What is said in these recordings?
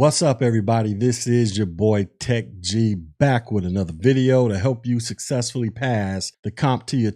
What's up, everybody? This is your boy Tech G back with another video to help you successfully pass the CompTIA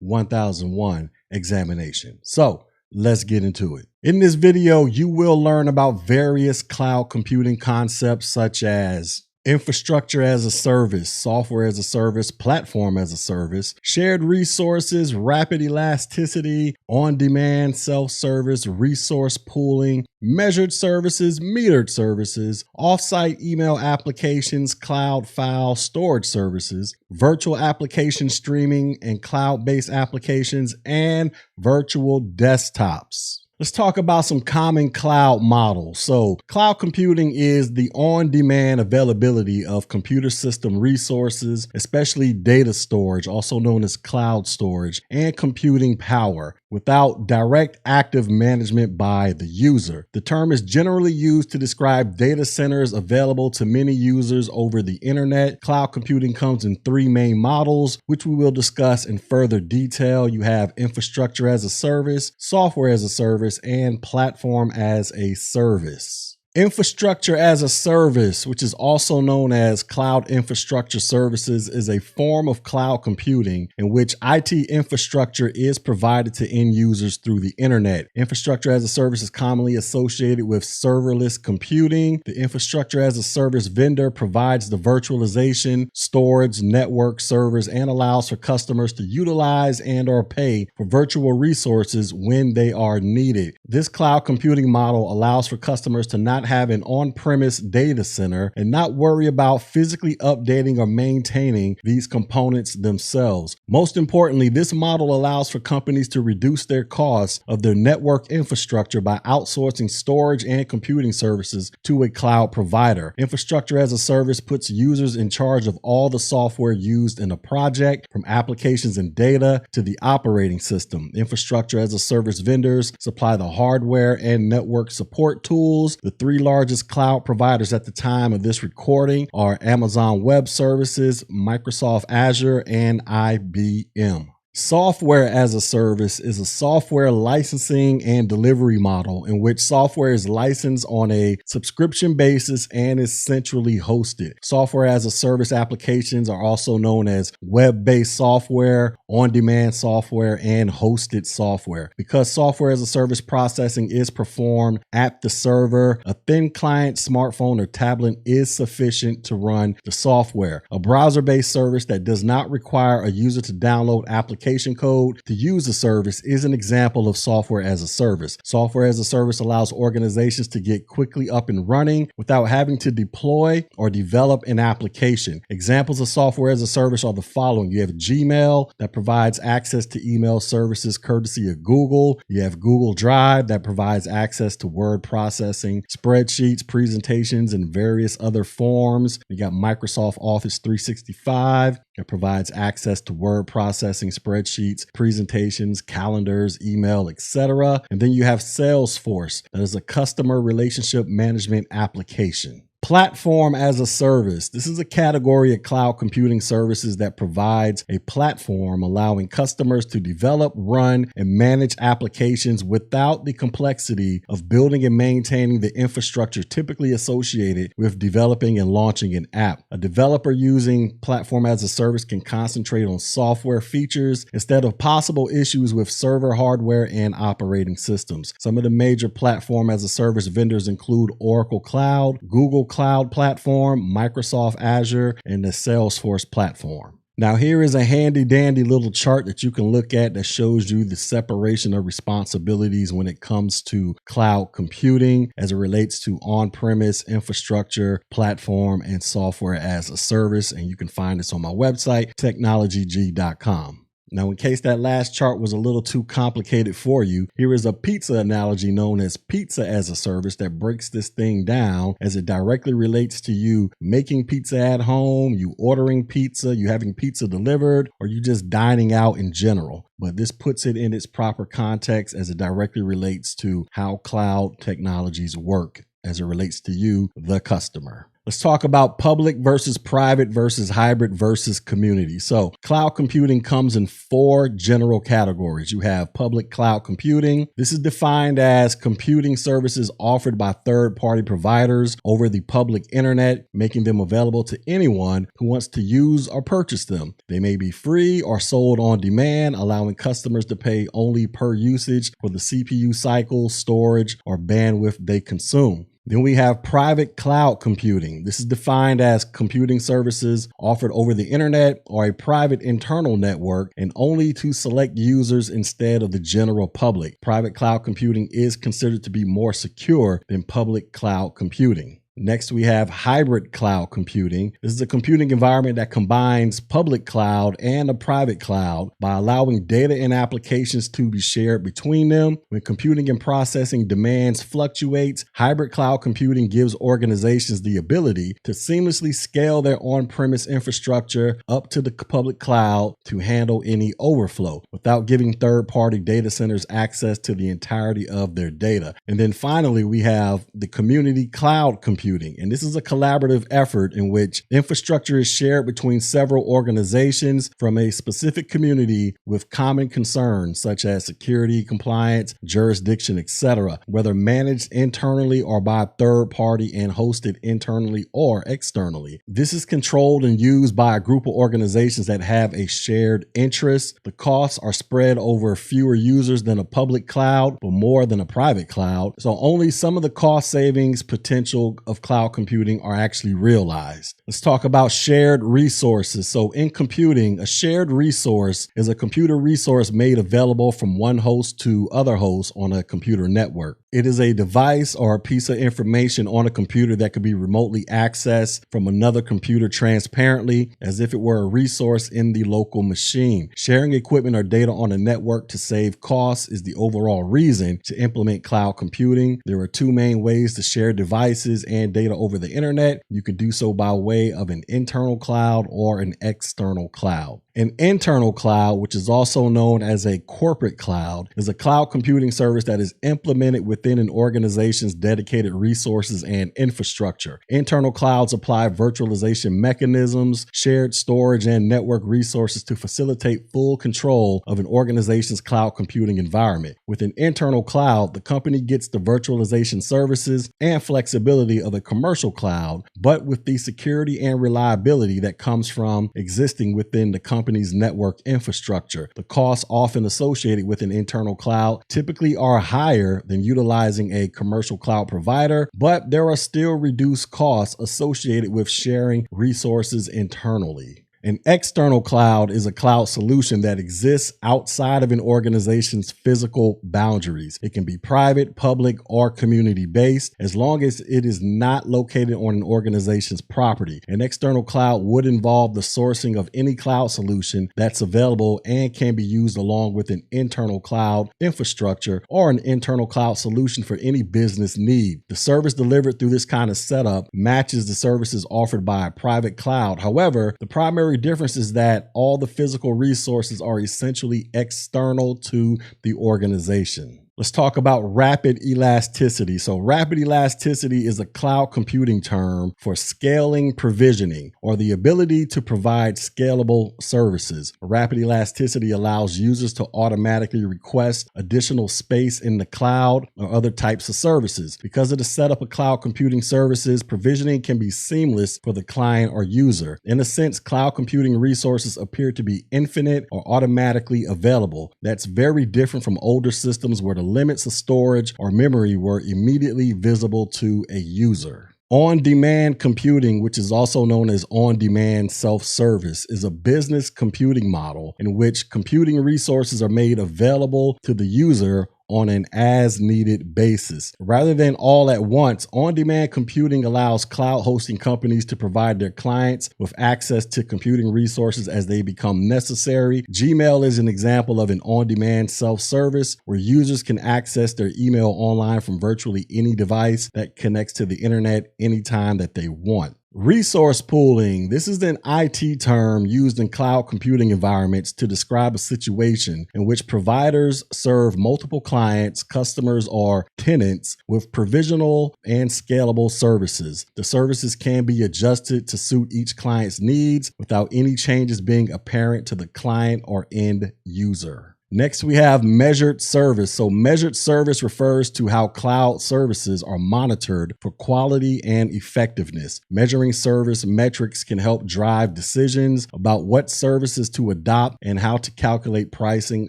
220-1001 examination. So let's get into it. In this video, you will learn about various cloud computing concepts such as infrastructure as a service, software as a service, platform as a service, shared resources, rapid elasticity, on-demand self-service, resource pooling, measured services, metered services, offsite email applications, cloud file storage services, virtual application streaming and cloud-based applications, and virtual desktops. Let's talk about some common cloud models. So cloud computing is the on-demand availability of computer system resources, especially data storage, also known as cloud storage, and computing power, without direct active management by the user. The term is generally used to describe data centers available to many users over the internet. Cloud computing comes in three main models, which we will discuss in further detail. You have infrastructure as a service, software as a service, and platform as a service. Infrastructure as a service, which is also known as cloud infrastructure services, is a form of cloud computing in which IT infrastructure is provided to end users through the internet. Infrastructure as a service is commonly associated with serverless computing. The infrastructure as a service vendor provides the virtualization, storage, network servers, and allows for customers to utilize and or pay for virtual resources when they are needed. This cloud computing model allows for customers to not have an on-premise data center and not worry about physically updating or maintaining these components themselves. Most importantly, this model allows for companies to reduce their costs of their network infrastructure by outsourcing storage and computing services to a cloud provider. Infrastructure as a service puts users in charge of all the software used in a project, from applications and data to the operating system. Infrastructure as a service vendors supply the hardware and network support tools. The three largest cloud providers at the time of this recording are Amazon Web Services, Microsoft Azure, and IBM. Software as a service is a software licensing and delivery model in which software is licensed on a subscription basis and is centrally hosted. Software as a service applications are also known as web-based software, on-demand software, and hosted software. Because software as a service processing is performed at the server, a thin client, smartphone, or tablet is sufficient to run the software. A browser-based service that does not require a user to download application code to use the service is an example of software as a service. Software as a service allows organizations to get quickly up and running without having to deploy or develop an application. Examples of software as a service are the following. You have Gmail that provides access to email services courtesy of Google. You have Google Drive that provides access to word processing, spreadsheets, presentations, and various other forms. You got Microsoft Office 365 that provides access to word processing, spreadsheets, presentations, calendars, email, etc. And then you have Salesforce, that is a customer relationship management application. Platform as a service. This is a category of cloud computing services that provides a platform allowing customers to develop, run, and manage applications without the complexity of building and maintaining the infrastructure typically associated with developing and launching an app. A developer using platform as a service can concentrate on software features instead of possible issues with server hardware and operating systems. Some of the major platform as a service vendors include Oracle Cloud, Google Cloud Platform, Microsoft Azure, and the Salesforce platform. Now here is a handy dandy little chart that you can look at that shows you the separation of responsibilities when it comes to cloud computing as it relates to on-premise infrastructure, platform, and software as a service. And you can find this on my website, technologyg.com. Now, in case that last chart was a little too complicated for you, here is a pizza analogy known as pizza as a service that breaks this thing down as it directly relates to you making pizza at home, you ordering pizza, you having pizza delivered, or you just dining out in general. But this puts it in its proper context as it directly relates to how cloud technologies work as it relates to you, the customer. Let's talk about public versus private versus hybrid versus community. So cloud computing comes in 4 general categories. You have public cloud computing. This is defined as computing services offered by third-party providers over the public internet, making them available to anyone who wants to use or purchase them. They may be free or sold on demand, allowing customers to pay only per usage for the CPU cycle, storage, or bandwidth they consume. Then we have private cloud computing. This is defined as computing services offered over the internet or a private internal network and only to select users instead of the general public. Private cloud computing is considered to be more secure than public cloud computing. Next, we have hybrid cloud computing. This is a computing environment that combines public cloud and a private cloud by allowing data and applications to be shared between them. When computing and processing demands fluctuates, hybrid cloud computing gives organizations the ability to seamlessly scale their on-premise infrastructure up to the public cloud to handle any overflow without giving third-party data centers access to the entirety of their data. And then finally, we have the community cloud computing. And this is a collaborative effort in which infrastructure is shared between several organizations from a specific community with common concerns such as security, compliance, jurisdiction, etc., whether managed internally or by a third party and hosted internally or externally. This is controlled and used by a group of organizations that have a shared interest. The costs are spread over fewer users than a public cloud, but more than a private cloud. So only some of the cost savings potential of cloud computing are actually realized. Let's talk about shared resources. So in computing, a shared resource is a computer resource made available from one host to other hosts on a computer network. It is a device or a piece of information on a computer that can be remotely accessed from another computer transparently as if it were a resource in the local machine. Sharing equipment or data on a network to save costs is the overall reason to implement cloud computing. There are 2 main ways to share devices and data over the internet. You can do so by way of an internal cloud or an external cloud. An internal cloud, which is also known as a corporate cloud, is a cloud computing service that is implemented within an organization's dedicated resources and infrastructure. Internal clouds apply virtualization mechanisms, shared storage, and network resources to facilitate full control of an organization's cloud computing environment. With an internal cloud, the company gets the virtualization services and flexibility of a commercial cloud, but with the security and reliability that comes from existing within the company's network infrastructure. The costs often associated with an internal cloud typically are higher than utilizing a commercial cloud provider, but there are still reduced costs associated with sharing resources internally. An external cloud is a cloud solution that exists outside of an organization's physical boundaries. It can be private, public, or community-based as long as it is not located on an organization's property. An external cloud would involve the sourcing of any cloud solution that's available and can be used along with an internal cloud infrastructure or an internal cloud solution for any business need. The service delivered through this kind of setup matches the services offered by a private cloud. However, the primary difference is that all the physical resources are essentially external to the organization. Let's talk about rapid elasticity. So rapid elasticity is a cloud computing term for scaling provisioning or the ability to provide scalable services. Rapid elasticity allows users to automatically request additional space in the cloud or other types of services. Because of the setup of cloud computing services, provisioning can be seamless for the client or user. In a sense, cloud computing resources appear to be infinite or automatically available. That's very different from older systems where the limits of storage or memory were immediately visible to a user. On-demand computing, which is also known as on-demand self-service, is a business computing model in which computing resources are made available to the user on an as-needed basis. Rather than all at once, on-demand computing allows cloud hosting companies to provide their clients with access to computing resources as they become necessary. Gmail is an example of an on-demand self-service where users can access their email online from virtually any device that connects to the internet anytime that they want. Resource pooling. This is an IT term used in cloud computing environments to describe a situation in which providers serve multiple clients, customers, or tenants with provisional and scalable services. The services can be adjusted to suit each client's needs without any changes being apparent to the client or end user. Next, we have measured service. So measured service refers to how cloud services are monitored for quality and effectiveness. Measuring service metrics can help drive decisions about what services to adopt and how to calculate pricing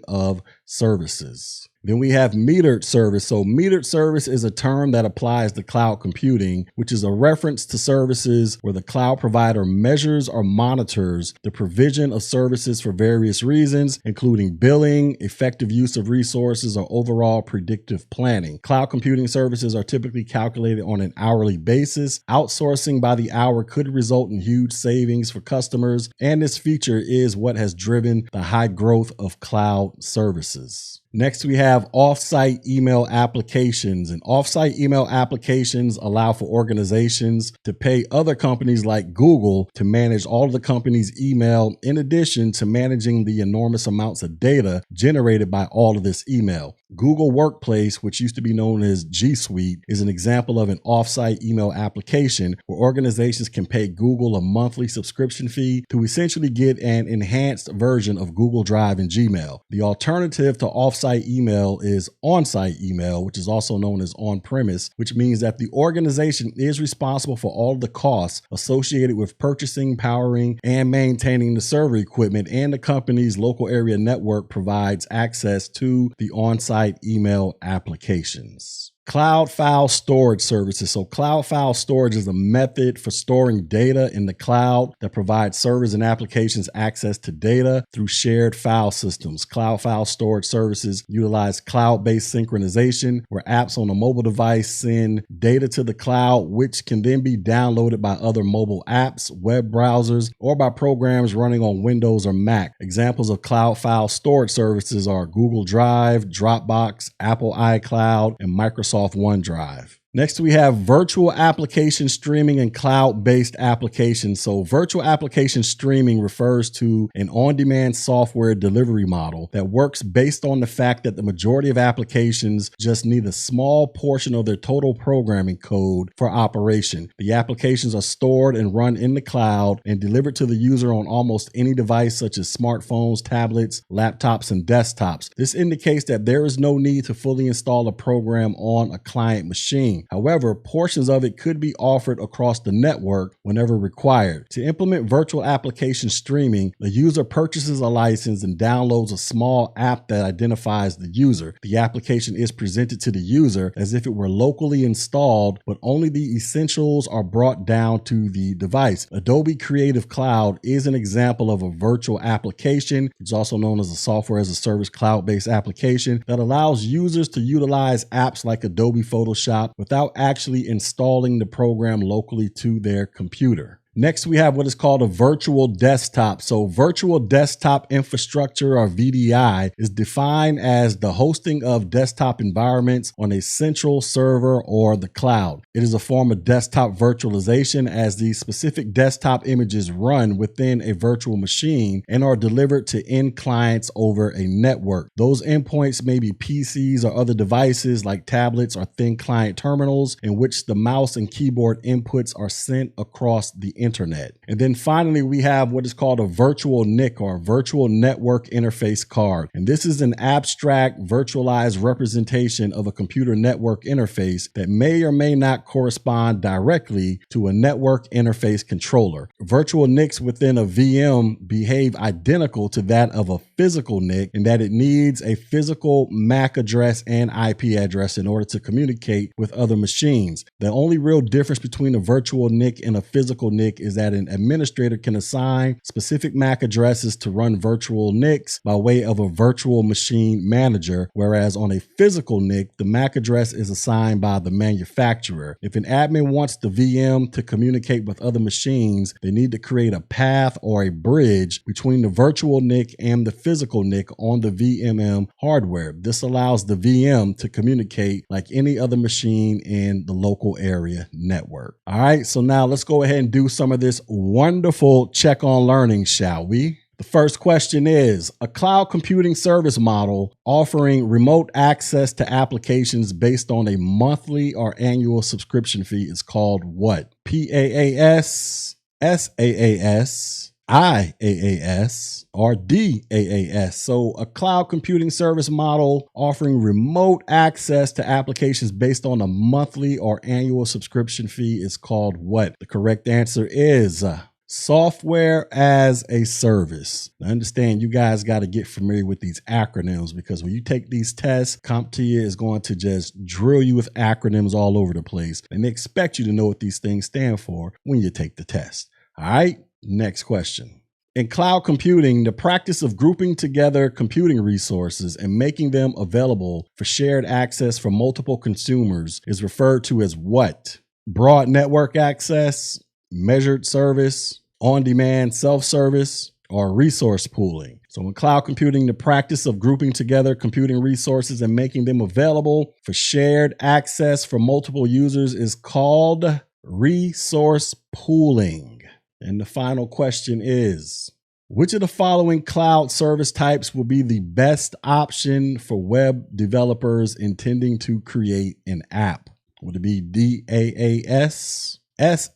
of services. Then we have metered service. So metered service is a term that applies to cloud computing, which is a reference to services where the cloud provider measures or monitors the provision of services for various reasons, including billing, effective use of resources, or overall predictive planning. Cloud computing services are typically calculated on an hourly basis. Outsourcing by the hour could result in huge savings for customers, and this feature is what has driven the high growth of cloud services. Next, we have offsite email applications, and offsite email applications allow for organizations to pay other companies like Google to manage all of the company's email, in addition to managing the enormous amounts of data generated by all of this email. Google Workplace, which used to be known as G Suite, is an example of an offsite email application where organizations can pay Google a monthly subscription fee to essentially get an enhanced version of Google Drive and Gmail. The alternative to offsite email is on-site email, which is also known as on-premise, which means that the organization is responsible for all of the costs associated with purchasing, powering, and maintaining the server equipment, and the company's local area network provides access to the on-site email applications. Cloud file storage services. So cloud file storage is a method for storing data in the cloud that provides servers and applications access to data through shared file systems. Cloud file storage services utilize cloud-based synchronization where apps on a mobile device send data to the cloud, which can then be downloaded by other mobile apps, web browsers, or by programs running on Windows or Mac. Examples of cloud file storage services are Google Drive, Dropbox, Apple iCloud, and Microsoft OneDrive. Next, we have virtual application streaming and cloud-based applications. So virtual application streaming refers to an on-demand software delivery model that works based on the fact that the majority of applications just need a small portion of their total programming code for operation. The applications are stored and run in the cloud and delivered to the user on almost any device such as smartphones, tablets, laptops, and desktops. This indicates that there is no need to fully install a program on a client machine. However, portions of it could be offered across the network whenever required. To implement virtual application streaming, the user purchases a license and downloads a small app that identifies the user. The application is presented to the user as if it were locally installed, but only the essentials are brought down to the device. Adobe Creative Cloud is an example of a virtual application. It's also known as a software as a service cloud-based application that allows users to utilize apps like Adobe Photoshop without actually installing the program locally to their computer. Next, we have what is called a virtual desktop. So virtual desktop infrastructure, or VDI, is defined as the hosting of desktop environments on a central server or the cloud. It is a form of desktop virtualization as these specific desktop images run within a virtual machine and are delivered to end clients over a network. Those endpoints may be PCs or other devices like tablets or thin client terminals in which the mouse and keyboard inputs are sent across the internet. And then finally, we have what is called a virtual NIC, or virtual network interface card. And this is an abstract virtualized representation of a computer network interface that may or may not correspond directly to a network interface controller. Virtual NICs within a VM behave identical to that of a physical NIC in that it needs a physical MAC address and IP address in order to communicate with other machines. The only real difference between a virtual NIC and a physical NIC NIC is that an administrator can assign specific MAC addresses to run virtual NICs by way of a virtual machine manager, whereas on a physical NIC, the MAC address is assigned by the manufacturer. If an admin wants the VM to communicate with other machines, they need to create a path or a bridge between the virtual NIC and the physical NIC on the VMM hardware. This allows the VM to communicate like any other machine in the local area network. All right, so now let's go ahead and do some of this wonderful check on learning, shall we? The first question is, a cloud computing service model offering remote access to applications based on a monthly or annual subscription fee is called what? PaaS, SaaS, IaaS, or DaaS. So a cloud computing service model offering remote access to applications based on a monthly or annual subscription fee is called what? The correct answer is software as a service. Now understand, you guys got to get familiar with these acronyms, because when you take these tests, CompTIA is going to just drill you with acronyms all over the place, and they expect you to know what these things stand for when you take the test. All right, next question. In cloud computing, the practice of grouping together computing resources and making them available for shared access for multiple consumers is referred to as what? Broad network access, measured service, on-demand self-service, or resource pooling. So in cloud computing, the practice of grouping together computing resources and making them available for shared access for multiple users is called resource pooling. And the final question is, which of the following cloud service types will be the best option for web developers intending to create an app? Would it be DaaS, SaaS,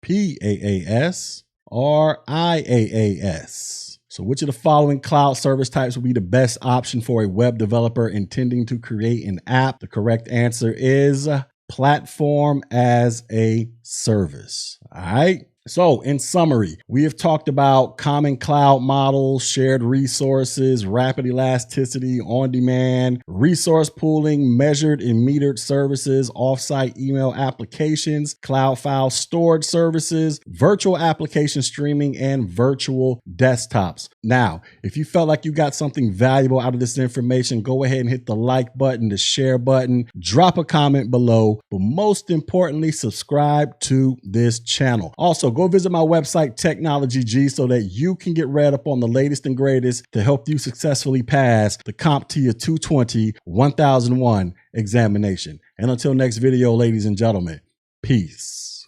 PaaS, or IaaS? So which of the following cloud service types will be the best option for a web developer intending to create an app? The correct answer is platform as a service. All right. So in summary, we have talked about common cloud models, shared resources, rapid elasticity, on-demand, resource pooling, measured and metered services, offsite email applications, cloud file storage services, virtual application streaming, and virtual desktops. Now, if you felt like you got something valuable out of this information, go ahead and hit the like button, the share button, drop a comment below, but most importantly, subscribe to this channel. Also, go visit my website, Technology G, so that you can get read up on the latest and greatest to help you successfully pass the CompTIA 220-1001 examination. And until next video, ladies and gentlemen, peace.